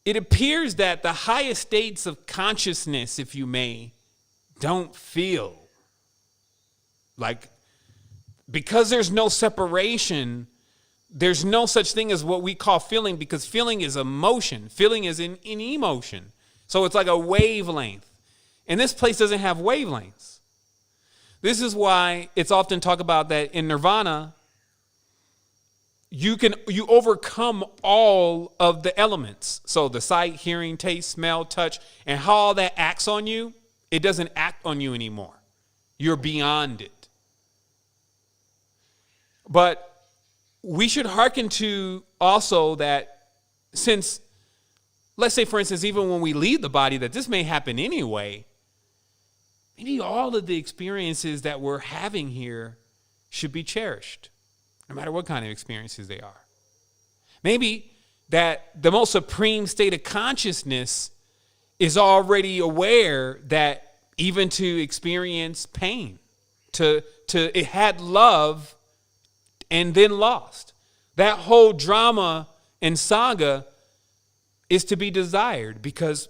it appears that the highest states of consciousness, if you may, don't feel. Like, because there's no separation, there's no such thing as what we call feeling, because feeling is emotion. Feeling is in emotion. So it's like a wavelength. And this place doesn't have wavelengths. This is why it's often talked about that in nirvana, you overcome all of the elements. So the sight, hearing, taste, smell, touch, and how all that acts on you, it doesn't act on you anymore. You're beyond it. But we should hearken to also that since, let's say, for instance, even when we leave the body, that this may happen anyway, maybe all of the experiences that we're having here should be cherished, no matter what kind of experiences they are. Maybe that the most supreme state of consciousness is already aware that even to experience pain, it had love and then lost. That whole drama and saga is to be desired because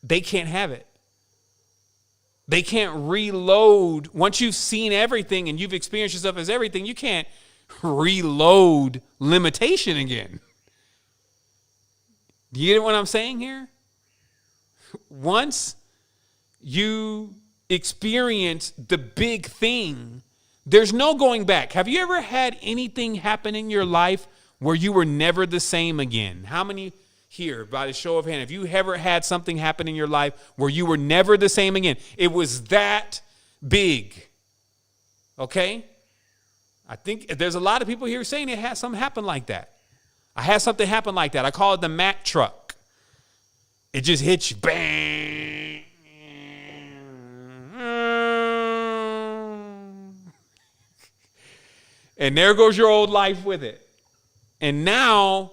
they can't have it. They can't reload. Once you've seen everything and you've experienced yourself as everything, you can't reload limitation again. Do you get what I'm saying here? Once you experience the big thing, there's no going back. Have you ever had anything happen in your life where you were never the same again? How many here, by the show of hand, have you ever had something happen in your life where you were never the same again? It was that big. Okay? I think there's a lot of people here saying it had something happen like that. I had something happen like that. I call it the Mack truck. It just hits you, bang. And there goes your old life with it. And now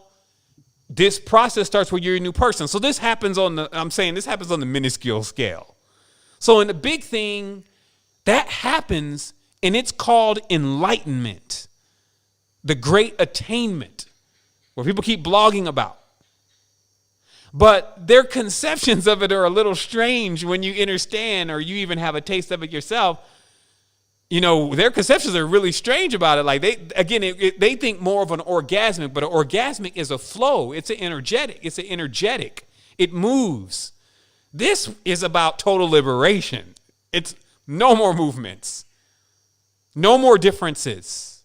this process starts where you're a new person. So this happens this happens on the minuscule scale. So in the big thing, that happens, and it's called enlightenment. The great attainment, where people keep blogging about. But their conceptions of it are a little strange when you understand, or you even have a taste of it yourself. You know, their conceptions are really strange about it. Like they think more of an orgasmic, but an orgasmic is a flow. It's an energetic. It moves. This is about total liberation. It's no more movements. No more differences.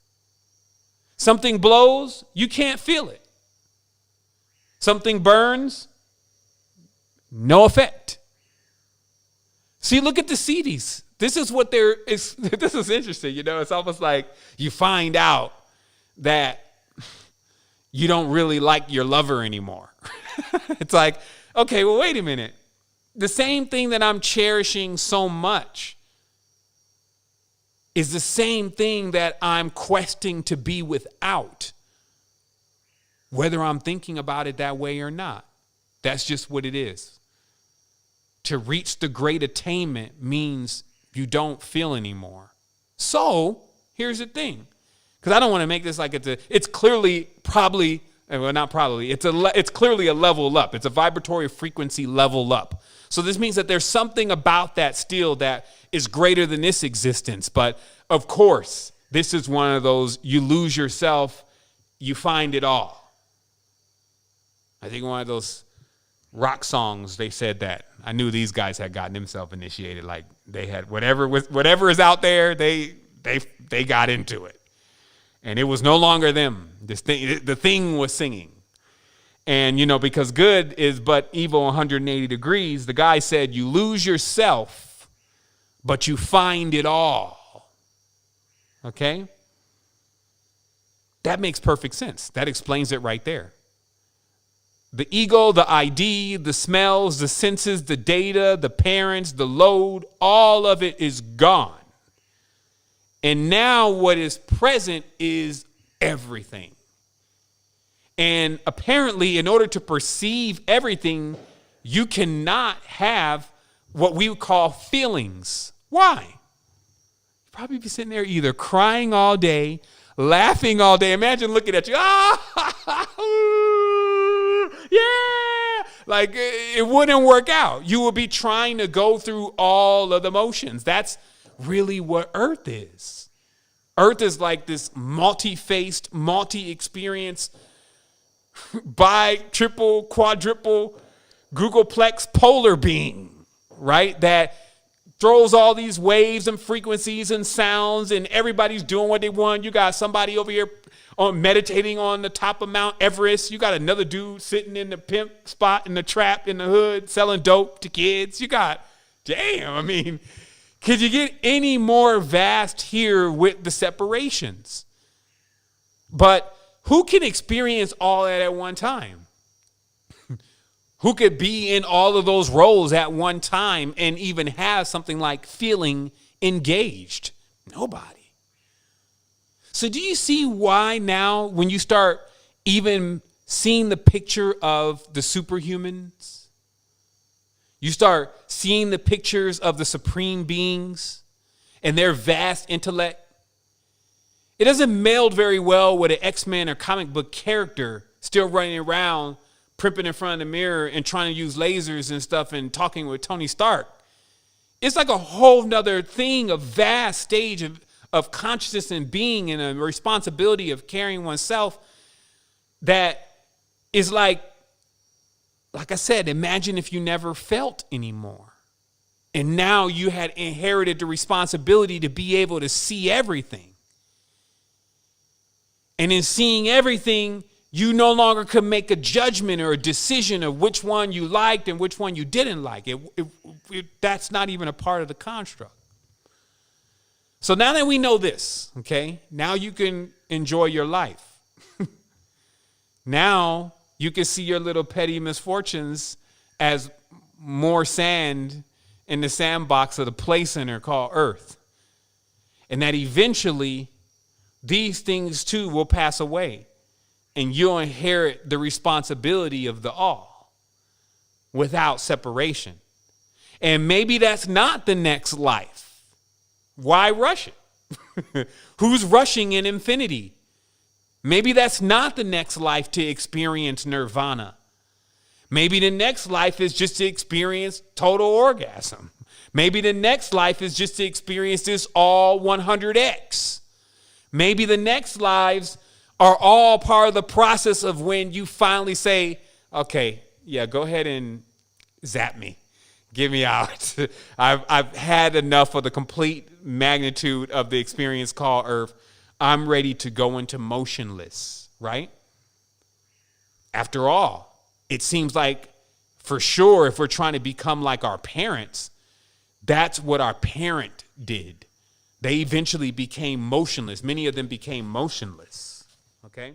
Something blows, you can't feel it. Something burns, no effect. See, look at the CDs. This is what this is interesting. You know, it's almost like you find out that you don't really like your lover anymore. It's like, okay, well, wait a minute. The same thing that I'm cherishing so much is the same thing that I'm questing to be without, whether I'm thinking about it that way or not. That's just what it is. To reach the great attainment means you don't feel anymore. So here's the thing, because I don't want to make this like it's clearly probably, well, not probably, it's clearly a level up. It's a vibratory frequency level up. So this means that there's something about that still that is greater than this existence. But of course, this is one of those, you lose yourself, you find it all. I think one of those rock songs, they said that. I knew these guys had gotten themselves initiated. Like they had whatever is out there, they got into it. And it was no longer them. The thing was singing. And, you know, because good is but evil 180 degrees, the guy said you lose yourself, but you find it all. Okay? That makes perfect sense. That explains it right there. The ego, the ID, the smells, the senses, the data, the parents, the load, all of it is gone. And now what is present is everything. And apparently, in order to perceive everything, you cannot have what we would call feelings. Why? You'd probably be sitting there either crying all day, laughing all day. Imagine looking at you. Ah, yeah. Like, it wouldn't work out. You would be trying to go through all of the motions. That's really what Earth is. Earth is like this multi-faced, multi-experience, triple, quadruple, Googleplex polar being, right? That throws all these waves and frequencies and sounds, and everybody's doing what they want. You got somebody over here meditating on the top of Mount Everest. You got another dude sitting in the pimp spot in the trap in the hood selling dope to kids. You got, damn, I mean, could you get any more vast here with the separations? But who can experience all that at one time? Who could be in all of those roles at one time and even have something like feeling engaged? Nobody. So do you see why now when you start even seeing the picture of the superhumans, you start seeing the pictures of the supreme beings and their vast intellect, it doesn't meld very well with an X-Men or comic book character still running around primping in front of the mirror and trying to use lasers and stuff and talking with Tony Stark. It's like a whole nother thing, a vast stage of consciousness and being and a responsibility of carrying oneself that is like I said, imagine if you never felt anymore. And now you had inherited the responsibility to be able to see everything. And in seeing everything, you no longer could make a judgment or a decision of which one you liked and which one you didn't like. That's not even a part of the construct. So now that we know this, okay, now you can enjoy your life. Now you can see your little petty misfortunes as more sand in the sandbox of the play center called Earth. And that eventually these things too will pass away. And you'll inherit the responsibility of the all without separation. And maybe that's not the next life. Why rush it? Who's rushing in infinity? Maybe that's not the next life to experience nirvana. Maybe the next life is just to experience total orgasm. Maybe the next life is just to experience this all 100x. Maybe the next lives are all part of the process of when you finally say, okay, yeah, go ahead and zap me. Get me out. I've had enough of the complete magnitude of the experience called Earth. I'm ready to go into motionless, right? After all, it seems like for sure if we're trying to become like our parents, that's what our parent did. They eventually became motionless. Many of them became motionless. Okay?